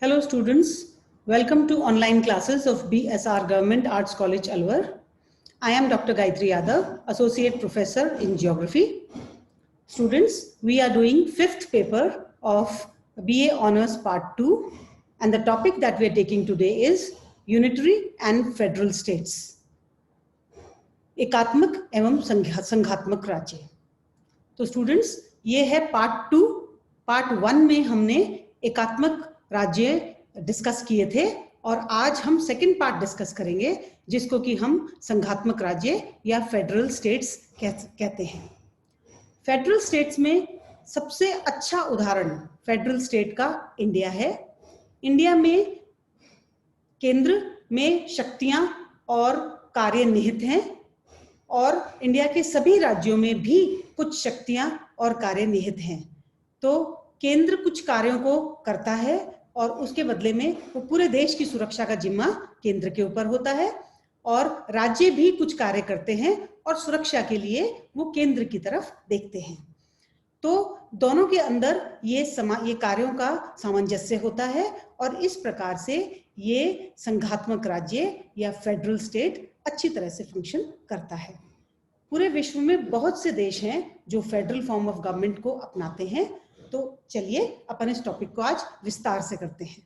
Hello students, welcome to online classes of BSR Government Arts College Alwar. I am Dr. Gayatri Yadav, Associate Professor in Geography. Students, we are doing 5th paper of BA Honours Part 2 and the topic that we are taking today is Unitary and Federal States. एकात्मक एवं संघात्मक राज्य। तो students ये है part 2। Part 1 में हमने एकात्मक राज्य डिस्कस किए थे और आज हम सेकंड पार्ट डिस्कस करेंगे जिसको कि हम संघात्मक राज्य या फेडरल स्टेट्स कहते हैं। फेडरल स्टेट्स में सबसे अच्छा उदाहरण फेडरल स्टेट का इंडिया है। इंडिया में केंद्र में शक्तियां और कार्य निहित हैं और इंडिया के सभी राज्यों में भी कुछ शक्तियां और कार्य निहित हैं। तो केंद्र कुछ कार्यों को करता है और उसके बदले में वो पूरे देश की सुरक्षा का जिम्मा केंद्र के ऊपर होता है और राज्य भी कुछ कार्य करते हैं और सुरक्षा के लिए वो केंद्र की तरफ देखते हैं। तो दोनों के अंदर ये कार्यों का सामंजस्य होता है और इस प्रकार से ये संघात्मक राज्य या फेडरल स्टेट अच्छी तरह से फंक्शन करता है। पूरे विश्व में बहुत से देश हैं जो फेडरल फॉर्म ऑफ गवर्नमेंट को अपनाते हैं। तो चलिए अपन इस टॉपिक को आज विस्तार से करते हैं।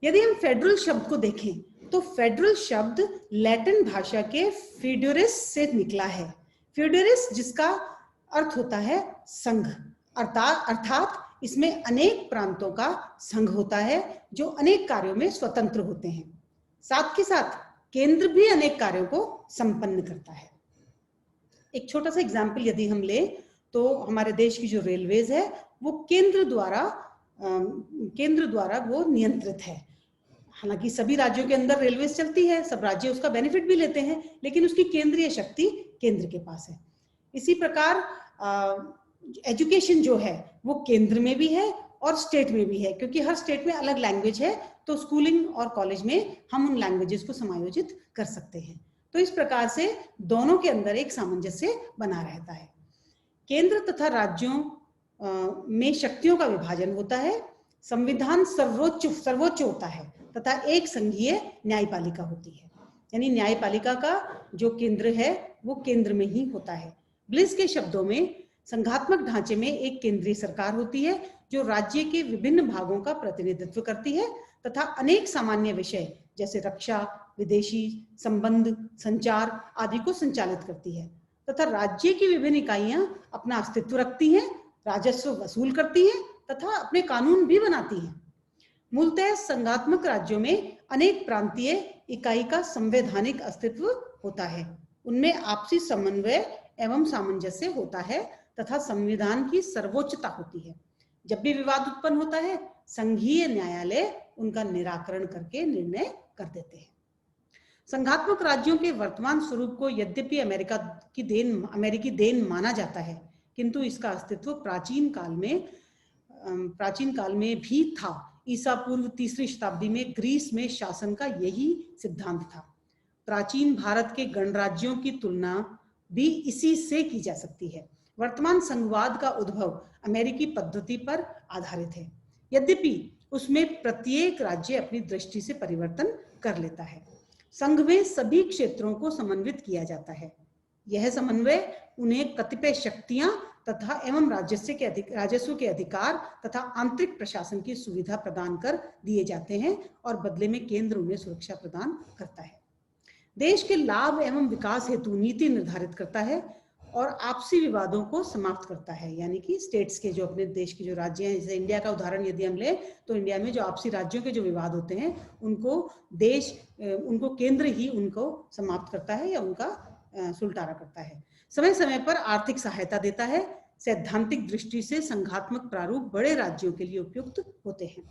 यदि हम फेडरल शब्द को देखें तो फेडरल शब्द लैटिन भाषा के फ्यूडरिस से निकला है। फ्यूडरिस जिसका अर्थ होता है संघ, अर्थात इसमें अनेक प्रांतों का संघ होता है जो अनेक कार्यों में स्वतंत्र होते हैं। साथ के साथ केंद्र भी अनेक कार्यों को संपन्न करता है। एक छोटा सा एग्जाम्पल यदि हम ले तो हमारे देश की जो रेलवेज है वो केंद्र द्वारा वो नियंत्रित है। हालांकि सभी राज्यों के अंदर रेलवेज चलती है, सब राज्य उसका बेनिफिट भी लेते हैं, लेकिन उसकी केंद्रीय शक्ति केंद्र के पास है। इसी प्रकार एजुकेशन जो है वो केंद्र में भी है और स्टेट में भी है, क्योंकि हर स्टेट में अलग लैंग्वेज है तो स्कूलिंग और कॉलेज में हम उन लैंग्वेजेस को समायोजित कर सकते हैं। तो इस प्रकार से दोनों के अंदर एक सामंजस्य बना रहता है। केंद्र तथा राज्यों में शक्तियों का विभाजन होता है। संविधान सर्वोच्च होता है तथा एक संघीय न्यायपालिका होती है। यानी न्यायपालिका का जो केंद्र है वो केंद्र में ही होता है। ब्लिस के शब्दों में संघात्मक ढांचे में एक केंद्रीय सरकार होती है जो राज्य के विभिन्न भागों का प्रतिनिधित्व करती है तथा अनेक सामान्य विषय जैसे रक्षा, विदेशी संबंध, संचार आदि को संचालित करती है तथा राज्य की विभिन्न इकाइयां अपना अस्तित्व रखती हैं, राजस्व वसूल करती हैं तथा अपने कानून भी बनाती हैं। मूलतः संघात्मक राज्यों में अनेक प्रांतीय इकाई का संवैधानिक अस्तित्व होता है। उनमें आपसी समन्वय एवं सामंजस्य होता है तथा संविधान की सर्वोच्चता होती है। जब भी विवाद उत्पन्न होता है संघीय न्यायालय उनका निराकरण करके निर्णय कर देते हैं। संघात्मक राज्यों के वर्तमान स्वरूप को यद्यपि अमेरिकी देन माना जाता है, किंतु इसका अस्तित्व प्राचीन काल में भी था। ईसा पूर्व 3री शताब्दी में ग्रीस में शासन का यही सिद्धांत था। प्राचीन भारत के गणराज्यों की तुलना भी इसी से की जा सकती है। वर्तमान संघवाद का उद्भव अमेरिकी पद्धति पर आधारित है, यद्यपि उसमें प्रत्येक राज्य अपनी दृष्टि से परिवर्तन कर लेता है। संघ में सभी क्षेत्रों को समन्वित किया जाता है। यह समन्वय उन्हें कतिपय शक्तियां तथा एवं राजस्व के अधिकार तथा आंतरिक प्रशासन की सुविधा प्रदान कर दिए जाते हैं और बदले में केंद्र उन्हें सुरक्षा प्रदान करता है। देश के लाभ एवं विकास हेतु नीति निर्धारित करता है और आपसी विवादों को समाप्त करता है। यानी कि स्टेट्स के जो अपने देश के जो राज्य हैं, जैसे इंडिया का उदाहरण यदि हम ले तो इंडिया में जो आपसी राज्यों के जो विवाद होते हैं उनको केंद्र ही उनको समाप्त करता है या उनका सुलटारा करता है। समय समय पर आर्थिक सहायता देता है। सैद्धांतिक दृष्टि से संघात्मक प्रारूप बड़े राज्यों के लिए उपयुक्त होते हैं।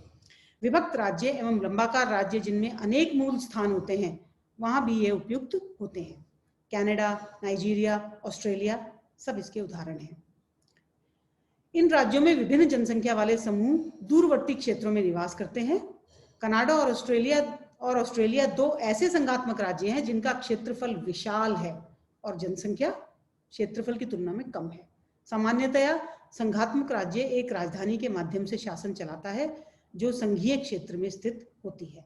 विभक्त राज्य एवं लंबाकार राज्य जिनमें अनेक मूल स्थान होते हैं वहां भी ये उपयुक्त होते हैं। कनाडा, नाइजीरिया, ऑस्ट्रेलिया सब इसके उदाहरण हैं। इन राज्यों में विभिन्न जनसंख्या वाले समूह दूरवर्ती क्षेत्रों में निवास करते हैं। कनाडा और ऑस्ट्रेलिया दो ऐसे संघात्मक राज्य हैं जिनका क्षेत्रफल विशाल है और जनसंख्या क्षेत्रफल की तुलना में कम है। सामान्यतया संघात्मक राज्य एक राजधानी के माध्यम से शासन चलाता है जो संघीय क्षेत्र में स्थित होती है।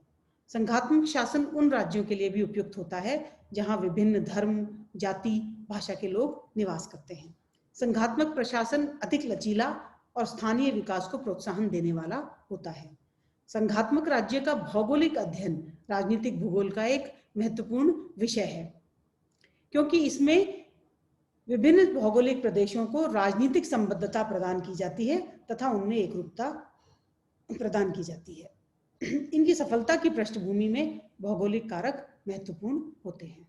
संघात्मक शासन उन राज्यों के लिए भी उपयुक्त होता है जहां विभिन्न धर्म, जाति, भाषा के लोग निवास करते हैं। संघात्मक प्रशासन अधिक लचीला और स्थानीय विकास को प्रोत्साहन देने वाला होता है। संघात्मक राज्य का भौगोलिक अध्ययन राजनीतिक भूगोल का एक महत्वपूर्ण विषय है, क्योंकि इसमें विभिन्न भौगोलिक प्रदेशों को राजनीतिक संबद्धता प्रदान की जाती है तथा उनमें एकरूपता प्रदान की जाती है। इनकी सफलता की पृष्ठभूमि में भौगोलिक कारक महत्वपूर्ण होते हैं।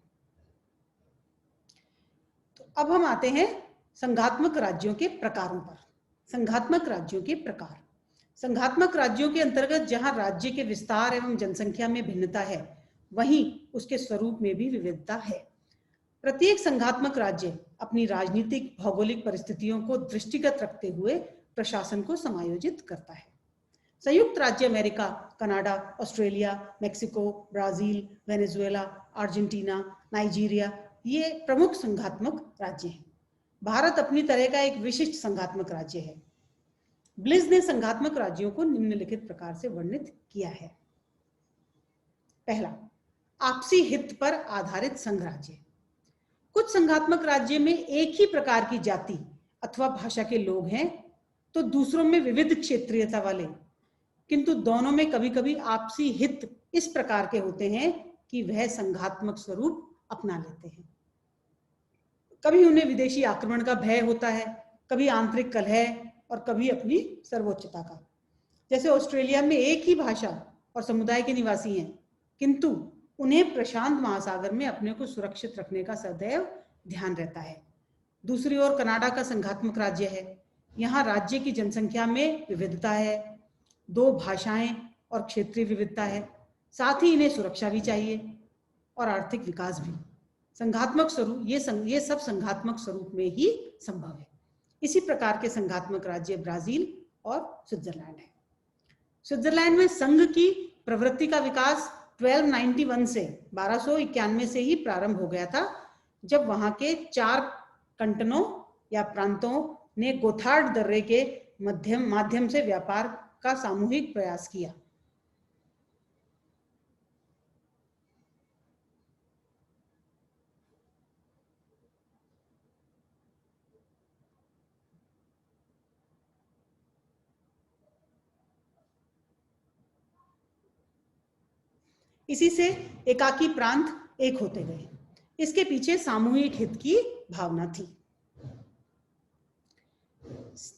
तो अब हम आते हैं संघात्मक राज्यों के प्रकारों पर। संघात्मक राज्यों के प्रकार। संघात्मक राज्यों के अंतर्गत जहां राज्य के विस्तार एवं जनसंख्या में भिन्नता है, वहीं उसके स्वरूप में भी विविधता है। प्रत्येक संघात्मक राज्य अपनी राजनीतिक भौगोलिक परिस्थितियों को दृष्टिगत रखते हुए प्रशासन को समायोजित करता है। संयुक्त राज्य America, Canada, Australia, Mexico, Brazil, Venezuela, Argentina, Nigeria ये प्रमुख संघात्मक राज्य हैं। भारत अपनी तरह का एक विशिष्ट संघात्मक राज्य है। ब्लिज ने संघात्मक राज्यों को निम्नलिखित प्रकार से वर्णित किया है। पहला, आपसी हित पर आधारित संघ राज्य। कुछ संघात्मक राज्य में एक ही प्रकार की जाति अथवा भाषा के लोग हैं, तो दूसरों में विविध क्षेत्रीयता वाले, किंतु दोनों में कभी कभी आपसी हित इस प्रकार के होते हैं कि वह संघात्मक स्वरूप अपना लेते हैं। कभी उन्हें विदेशी आक्रमण का भय होता है, कभी आंतरिक कलह और कभी अपनी सर्वोच्चता का। जैसे ऑस्ट्रेलिया में एक ही भाषा और समुदाय के निवासी हैं, किंतु उन्हें प्रशांत महासागर में अपने को सुरक्षित रखने का सदैव ध्यान रहता है। दूसरी ओर कनाडा का संघात्मक राज्य है। यहाँ राज्य की जनसंख्या में विविधता है, 2 भाषाएं और क्षेत्रीय विविधता है, साथ ही इन्हें सुरक्षा भी चाहिए और आर्थिक विकास भी। संघात्मक स्वरूप ये सब संघात्मक स्वरूप में ही संभव है। इसी प्रकार के संघात्मक राज्य ब्राजील और स्विट्जरलैंड है। स्विट्जरलैंड में संघ की प्रवृत्ति का विकास 1291 से 1291 से ही प्रारंभ हो गया था, जब वहां के 4 कंटनों या प्रांतों ने गोथार्ड दर्रे के माध्यम से व्यापार का सामूहिक प्रयास किया। इसी से एकाकी प्रांत एक होते गए। इसके पीछे सामूहिक हित की भावना थी।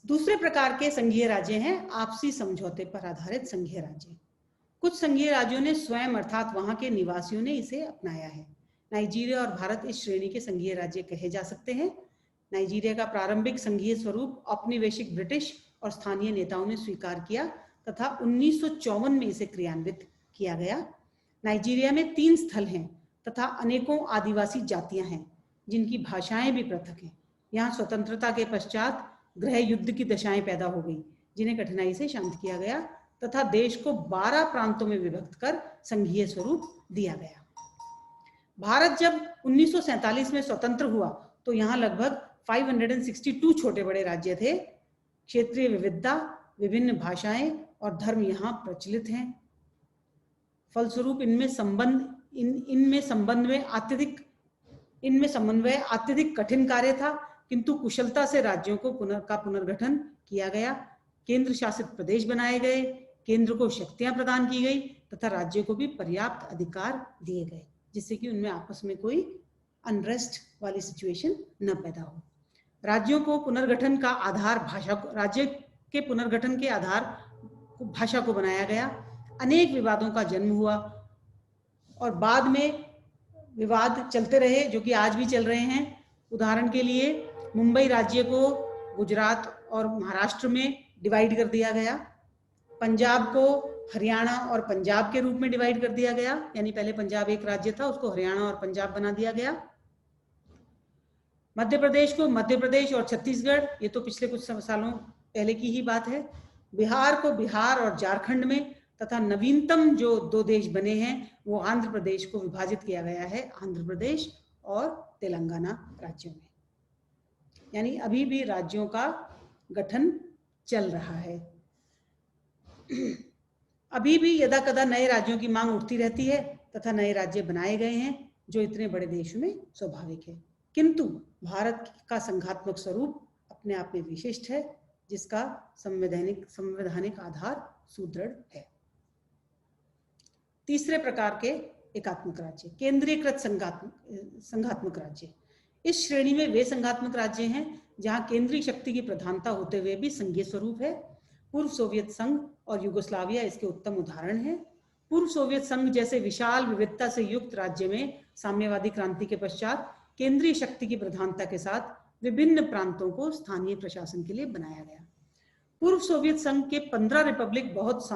दूसरे प्रकार के संघीय राज्य हैं आपसी समझौते पर आधारित संघीय राज्य। कुछ संघीय राज्यों ने स्वयं अर्थात वहां के निवासियों ने इसे अपनाया है। नाइजीरिया और भारत इस श्रेणी के संघीय राज्य कहे जा सकते हैं। नाइजीरिया का प्रारंभिक संघीय स्वरूप औपनिवेशिक ब्रिटिश और स्थानीय नेताओं ने स्वीकार किया तथा 1954 में इसे क्रियान्वित किया गया। नाइजीरिया में 3 स्थल हैं तथा अनेकों आदिवासी जातियां हैं, जिनकी भाषाएं भी पृथक हैं। यहाँ स्वतंत्रता के पश्चात गृह युद्ध की दशाएं पैदा हो गई, जिन्हें कठिनाई से शांत किया गया तथा देश को 12 प्रांतों में विभक्त कर संघीय स्वरूप दिया गया। भारत जब 1947 में स्वतंत्र हुआ तो यहाँ लगभग 562 छोटे बड़े राज्य थे। क्षेत्रीय विविधता, विभिन्न भाषाएं और धर्म यहाँ प्रचलित हैं। फलस्वरूप इनमें समन्वय अत्यधिक कठिन कार्य था, किंतु कुशलता से राज्यों को पुनर्गठन किया गया। केंद्र शासित प्रदेश बनाए गए, केंद्र को शक्तियां प्रदान की गई तथा राज्यों को भी पर्याप्त अधिकार दिए गए, जिससे कि उनमें आपस में कोई अनरेस्ट वाली सिचुएशन न पैदा हो। राज्यों को पुनर्गठन का आधार राज्य के पुनर्गठन के आधार भाषा को बनाया गया। अनेक विवादों का जन्म हुआ और बाद में विवाद चलते रहे, जो कि आज भी चल रहे हैं। उदाहरण के लिए मुंबई राज्य को गुजरात और महाराष्ट्र में डिवाइड कर दिया गया। पंजाब को हरियाणा और पंजाब के रूप में डिवाइड कर दिया गया, यानी पहले पंजाब एक राज्य था, उसको हरियाणा और पंजाब बना दिया गया। मध्य प्रदेश को मध्य प्रदेश और छत्तीसगढ़, ये तो पिछले कुछ सालों पहले की ही बात है। बिहार को बिहार और झारखंड में तथा नवीनतम जो 2 देश बने हैं वो आंध्र प्रदेश को विभाजित किया गया है, आंध्र प्रदेश और तेलंगाना राज्यों में। यानी अभी भी राज्यों का गठन चल रहा है। अभी भी यदा कदा नए राज्यों की मांग उठती रहती है तथा नए राज्य बनाए गए हैं, जो इतने बड़े देश में स्वाभाविक है। किंतु भारत का संघात्मक स्वरूप अपने आप में विशिष्ट है, जिसका संवैधानिक आधार सुदृढ़ है। तीसरे प्रकार के एकात्मक राज्य, केंद्रीकृत संघात्मक राज्य। इस श्रेणी में वे संघात्मक राज्य हैं जहां केंद्रीय शक्ति की प्रधानता होते हुए भी संघीय स्वरूप है। पूर्व सोवियत संघ और यूगोस्लाविया इसके उत्तम उदाहरण हैं। पूर्व सोवियत संघ जैसे विशाल विविधता से युक्त राज्य में साम्यवादी क्रांति के पश्चात केंद्रीय शक्ति की प्रधानता के साथ विभिन्न प्रांतों को स्थानीय प्रशासन के लिए बनाया गया। पूर्व सोवियत संघ के 15 रिपब्लिक बहुत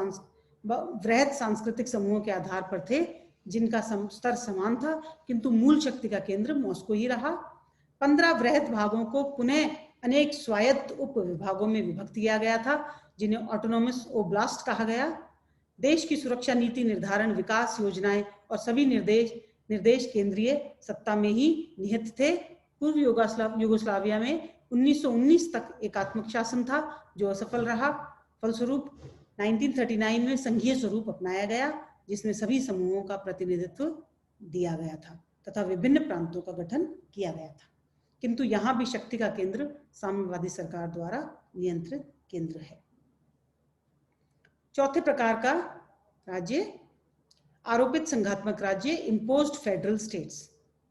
वृहद सांस्कृतिक समूहों के आधार पर थे, जिनका स्तर समान था, किंतु मूल शक्ति का केंद्र मॉस्को ही रहा। 15 वृहद भागों को पुनः अनेक स्वायत्त उप विभागों में विभक्त किया गया था, जिन्हें ऑटोनोमस ओब्लास्ट कहा गया। देश की सुरक्षा नीति निर्धारण, विकास योजनाएं और सभी निर्देश केंद्रीय सत्ता में ही निहित थे। पूर्व यूगोस्लाविया में 1919 तक एकात्मक शासन था, जो असफल रहा। फलस्वरूप 1939 में संघीय स्वरूप अपनाया गया, जिसमें सभी समूहों का प्रतिनिधित्व दिया गया था तथा विभिन्न प्रांतों का गठन किया गया था। किंतु यहां भी शक्ति का केंद्र साम्यवादी सरकार द्वारा नियंत्रित केंद्र है। चौथे प्रकार का राज्य, आरोपित संघात्मक राज्य, इम्पोज्ड फेडरल स्टेट्स।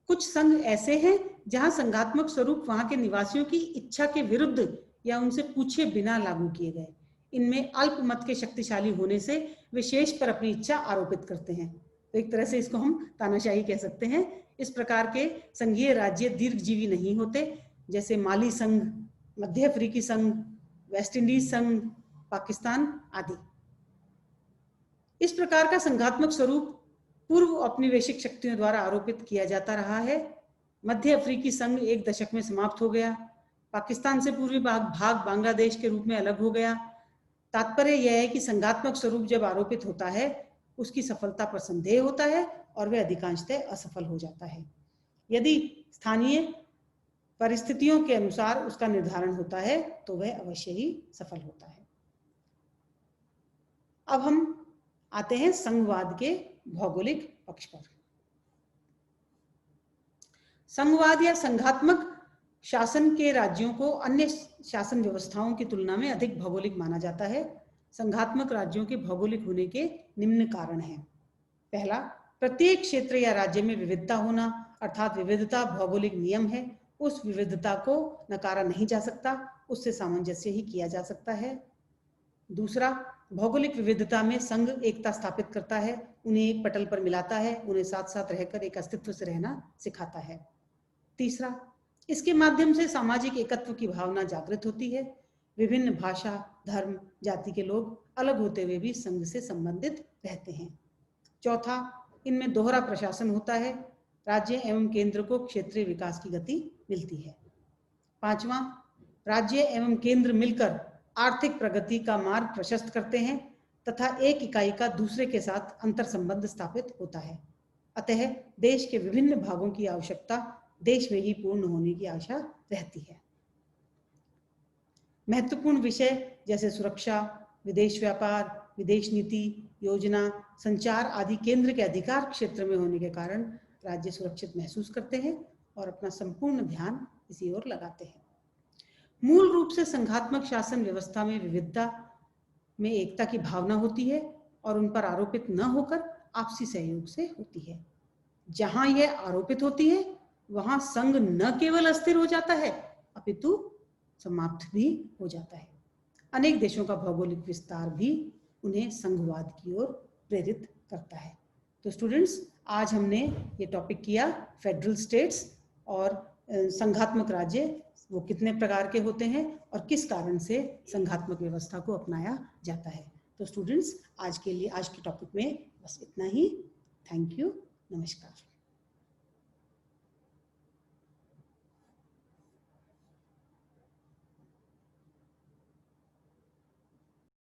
कुछ संघ ऐसे हैं जहां संघात्मक स्वरूप वहां के निवासियों की इच्छा के विरुद्ध या उनसे पूछे बिना लागू किए गए। इनमें अल्पमत के शक्तिशाली होने से वे शेष पर अपनी इच्छा आरोपित करते हैं। तो एक तरह से इसको हम तानाशाही कह सकते हैं। इस प्रकार के संघीय राज्य दीर्घजीवी नहीं होते, जैसे माली संघ, मध्य अफ्रीकी संघ, वेस्ट इंडीज संघ, पाकिस्तान आदि। इस प्रकार का संघात्मक स्वरूप पूर्व औपनिवेशिक शक्तियों द्वारा आरोपित किया जाता रहा है। मध्य अफ्रीकी संघ 1 दशक में समाप्त हो गया। पाकिस्तान से पूर्वी भाग बांग्लादेश के रूप में अलग हो गया। तात्पर्य यह है कि संघात्मक स्वरूप जब आरोपित होता है, उसकी सफलता पर संदेह होता है और वह अधिकांशतः असफल हो जाता है। यदि स्थानीय परिस्थितियों के अनुसार उसका निर्धारण होता है तो वह अवश्य ही सफल होता है। अब हम आते हैं संघवाद के भौगोलिक पक्ष पर। संघवाद या संघात्मक शासन के राज्यों को अन्य शासन व्यवस्थाओं की तुलना में अधिक भौगोलिक माना जाता है। संघात्मक राज्यों के भौगोलिक होने के निम्न कारण हैं। पहला, प्रत्येक क्षेत्र या राज्य में विविधता होना, अर्थात विविधता भौगोलिक नियम है। उस विविधता को नकारा नहीं जा सकता, उससे सामंजस्य ही किया जा सकता है। दूसरा, भौगोलिक विविधता में संघ एकता स्थापित करता है, उन्हें एक पटल पर मिलाता है, उन्हें साथ साथ रहकर एक अस्तित्व से रहना सिखाता है। तीसरा, इसके माध्यम से सामाजिक एकत्व की भावना जागृत होती है। विभिन्न भाषा, धर्म, जाति के लोग अलग होते हुए भी संघ से संबंधित रहते हैं। चौथा, इनमें दोहरा प्रशासन होता है। राज्य एवं केंद्र को क्षेत्रीय विकास की गति मिलती है। पांचवा, राज्य एवं केंद्र मिलकर आर्थिक प्रगति का मार्ग प्रशस्त करते हैं तथा एक इकाई का दूसरे के साथ अंतर संबंध स्थापित होता है। अतः देश के विभिन्न भागों की आवश्यकता देश में ही पूर्ण होने की आशा रहती है। महत्वपूर्ण विषय जैसे सुरक्षा, विदेश व्यापार, विदेश नीति, योजना, संचार आदि केंद्र के अधिकार क्षेत्र में होने के कारण राज्य सुरक्षित महसूस करते हैं और अपना संपूर्ण ध्यान इसी ओर लगाते हैं। मूल रूप से संघात्मक शासन व्यवस्था में विविधता में एकता की भावना होती है और उन पर आरोपित न होकर आपसी सहयोग से होती है। जहां यह आरोपित होती है वहां संघ न केवल अस्थिर हो जाता है अपितु समाप्त भी हो जाता है। अनेक देशों का भौगोलिक विस्तार भी उन्हें संघवाद की ओर प्रेरित करता है। तो स्टूडेंट्स, आज हमने ये टॉपिक किया फेडरल स्टेट्स और संघात्मक राज्य वो कितने प्रकार के होते हैं और किस कारण से संघात्मक व्यवस्था को अपनाया जाता है। तो स्टूडेंट्स, आज के लिए आज के टॉपिक में बस इतना ही। थैंक यू, नमस्कार।